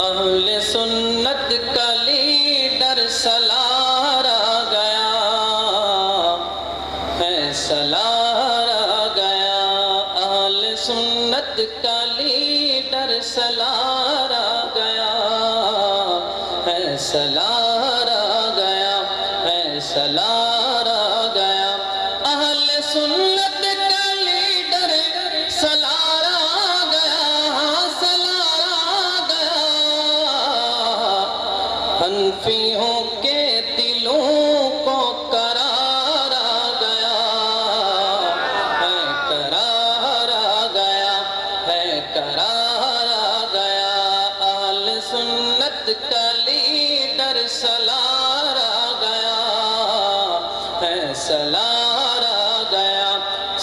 اہل سنت کا لیڈر سالار آ گیا ہے، سالار آ گیا۔ اہل سنت کا لیڈر سالار آ گیا ہے، سالار آ گیا ہے، سالار آ گیا۔ اہل سنت کا لیڈر سالار آ گیا، سالار آ گیا۔ حنفیوں کے دلوں کو قرار آ گیا ہے، قرار آ گیا ہے، قرار آ گیا۔ اہل سنت کا لیڈر سالار آ گیا ہے، سالار آ گیا۔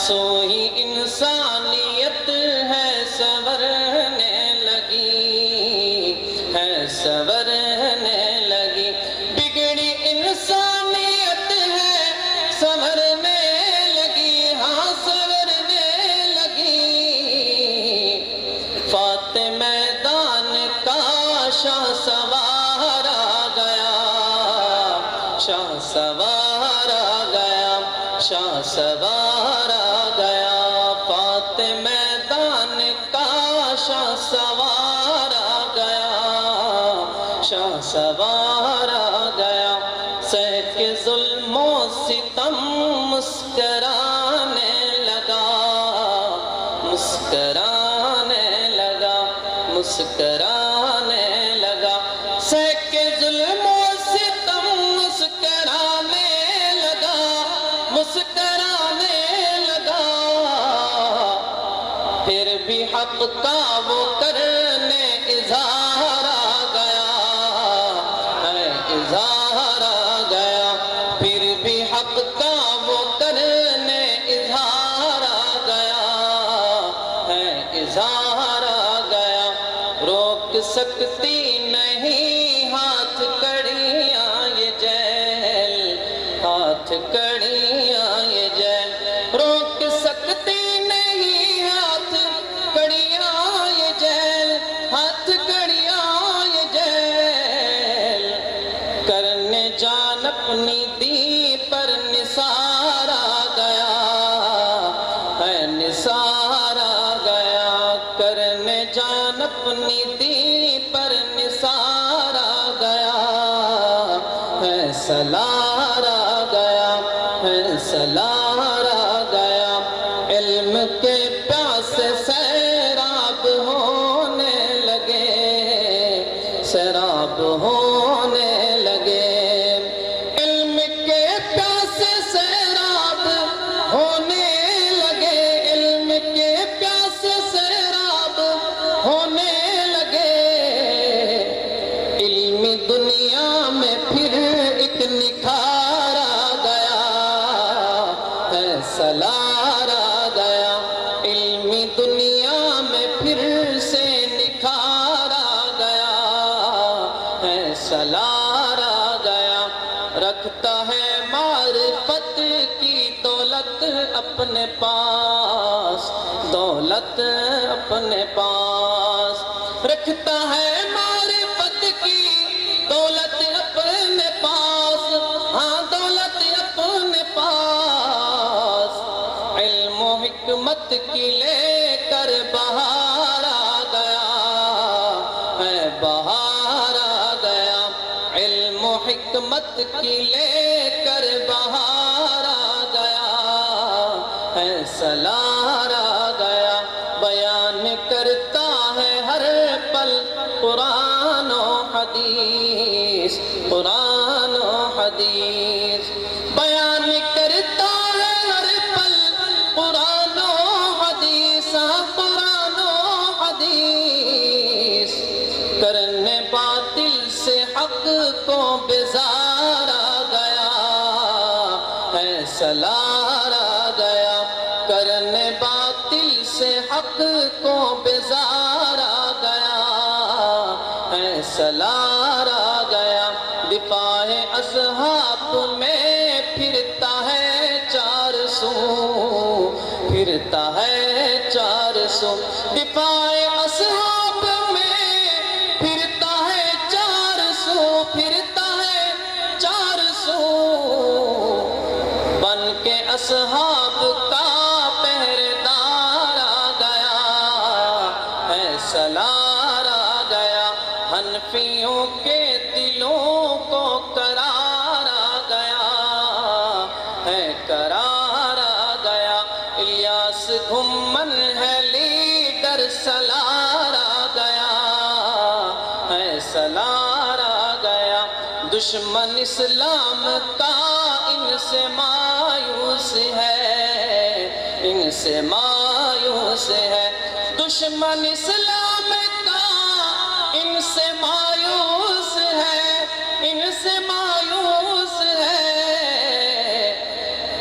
سوئی انسانیت ہے سنورنے لگی ہے، سنورنے لگی۔ بگڑی انسانیت ہے سنورنے لگی، ہاں سنورنے لگی۔ فاتح میدان کا شاہ سوار آ گیا، شاہ سوار آ گیا، شاہ سوار آ گیا۔ فاتح میدان کا شاہ سوار آ گیا، شاہ سوار آ گیا۔ سہ کے ظلم و ستم مسکرانے لگا، مسکرانے لگا، مسکرانے لگا۔ سہ کے ظلم و ستم مسکرانے لگا، مسکرانے لگا۔ پھر بھی حق کا وہ کرنے اظہار آ گیا ہے، اظہار آ گیا۔ پھر بھی حق کا وہ کرنے اظہار آ گیا ہے، اظہار آ گیا۔ روک سکتی نہیں ہاتھ کڑیاں یہ جیل، ہاتھ کڑیاں یہ جیل۔ روک سکتی نہیں ہاتھ کڑیاں یہ جیل، ہاتھ کڑیاں یہ جیل۔ کرنے جان اپنی دی پر نثار آ گیا ہے، نثار آ گیا۔ کرنے جان اپنی دی پر نثار آ گیا ہے، سالار آ گیا ہے، سالار آ گیا۔ علم کے پیاسے سیراب ہونے لگے، سیراب ہونے لگے۔ علم کے پیاسے سیراب ہونے لگے، علم کے پیاسے سیراب ہونے لگے۔ علمی دنیا میں پھر ایک نکھار آ گیا ہے، سالار آ گیا۔ علمی دنیا میں پھر سے نکھار آ گیا ہے، سالار آ گیا۔ رکھتا ہے معرفت کی دولت اپنے پاس، دولت اپنے پاس۔ رکھتا ہے معرفت کی دولت اپنے پاس، ہاں دولت اپنے پاس۔ علم و حکمت کی لے کر بہار آ گیا ہے، بہار آ گیا۔ علم و حکمت کی لے کر بہار آ گیا ہے، سالار آ گیا۔ بیان کرتا ہے ہر پل قرآن و حدیث، قرآن و حدیث۔ بیان کرتا ہے ہر پل قرآن و حدیث، قرآن و حدیث۔ کرنے باطل سے حق کو بیزار آ گیا ہے، سالار آ گیا۔ کرنے باطل سے حق کو بیزار آ گیا ہے، سالار آ گیا۔ دفاع اصحاب میں پھرتا ہے چار سو، پھرتا ہے چار سو۔ دفاع اصحاب میں پھرتا سلار آ گیا، حنفیوں کے دلوں کو قرار آ گیا ہے، قرار آ گیا۔ الیاس گھمن ہے لیڈر، سلار آ گیا ہے، سلار آ گیا۔ دشمن اسلام کا ان سے مایوس ہے، ان سے مایوس ہے۔ دشمن اسلام کا ان سے مایوس ہے، ان سے مایوس ہے۔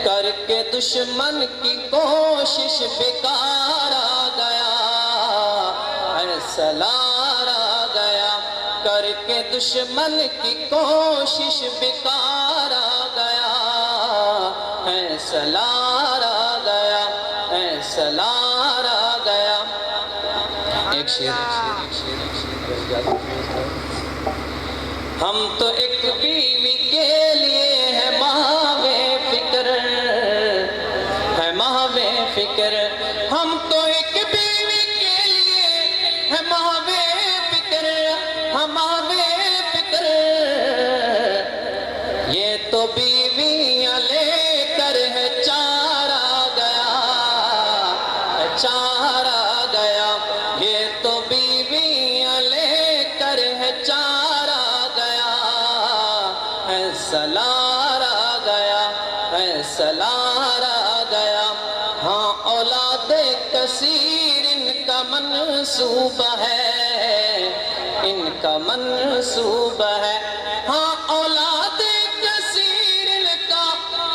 کر کے دشمن کی کوشش بیکار آ گیا ہے، سلار آ گیا۔ کر کے دشمن کی کوشش بیکار آ گیا ہے، سلار آ گیا ہے، سلار آ گیا۔ ایک شعر، ہم تو ایک بیوی کے لیے ہے ماوے فکر، ہے ماوے فکر۔ ہم تو ایک بیوی کے لیے ہے ماوے فکر، ہماوے فکر۔ یہ تو بیویاں لے کر ہے چار آ گیا، ہے چار آ گیا۔ یہ تو بیویاں لے کر ہے چار آ گیا ہے، سلار آ گیا ہے، سلار آ گیا۔ ہاں اولاد کثیر ان کا منصوبہ ہے، ان کا منصوبہ ہے۔ ہاں اولاد کثیر ان کا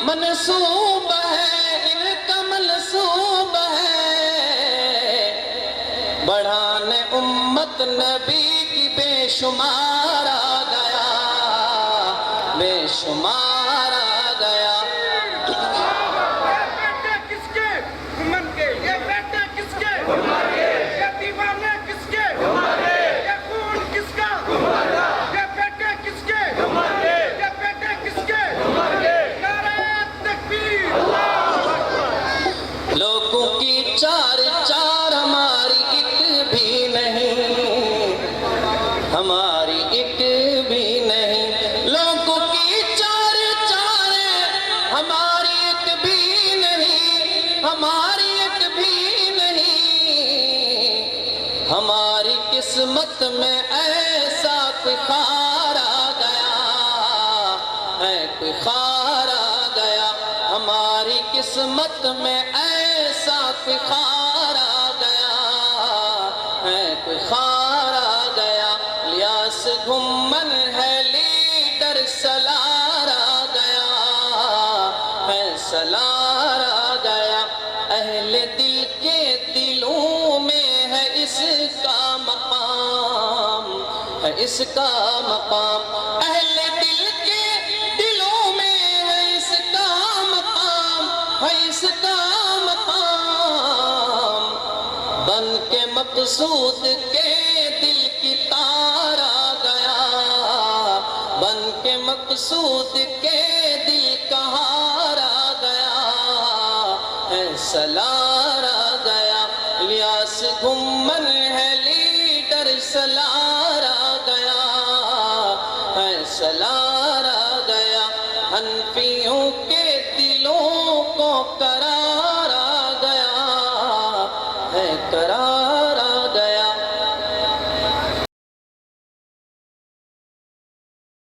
منصوبہ ہے، ان کا منصوبہ ہے۔ بڑھانے امت نبی کی بے شمار آ گیا، بے شمار آ گیا۔ یہ بیٹے کس کے؟ گھمن کے۔ یہ بیٹے کس کے؟ گھمن کے۔ یہ دیوانے کس کے؟ گھمن کے۔ یہ خون کس کا؟ گھمن کا۔ یہ بیٹے کس کے؟ گھمن کے۔ یہ بیٹے کس کے؟ گھمن کے۔ نعرہ تکبیر، اللہ اکبر۔ لوگوں کی چار چار ہماری ایک بھی نہیں، ہماری ایک بھی نہیں۔ لوگوں کی چار چار ہماری ایک بھی نہیں، ہماری ایک بھی نہیں۔ ہماری قسمت میں ایسا کوئی خار آ گیا ہے، کوئی خار آ گیا۔ ہماری قسمت میں ایسا کوئی خار آ گیا ہے، کوئی خار آ گیا۔ الیاس گھمن ہے لیڈر، سلار آ گیا ہے، سلار آ گیا۔ اہل دل کے دلوں میں ہے اس کا مقام، ہے اس کا مقام۔ اہل دل کے دلوں میں ہے اس کا مقام، ہے اس کا مقام۔ بن کے مقصود کے دل کی تار آ گیا، بن کے مقصود کے دل کا ہار آ گیا ہے، سلار آ گیا۔ الیاس گھمن ہے لیڈر، سلار آ گیا ہے، سلار آ گیا۔ حنفیوں کے دلوں کو قرار آ گیا ہے، قرار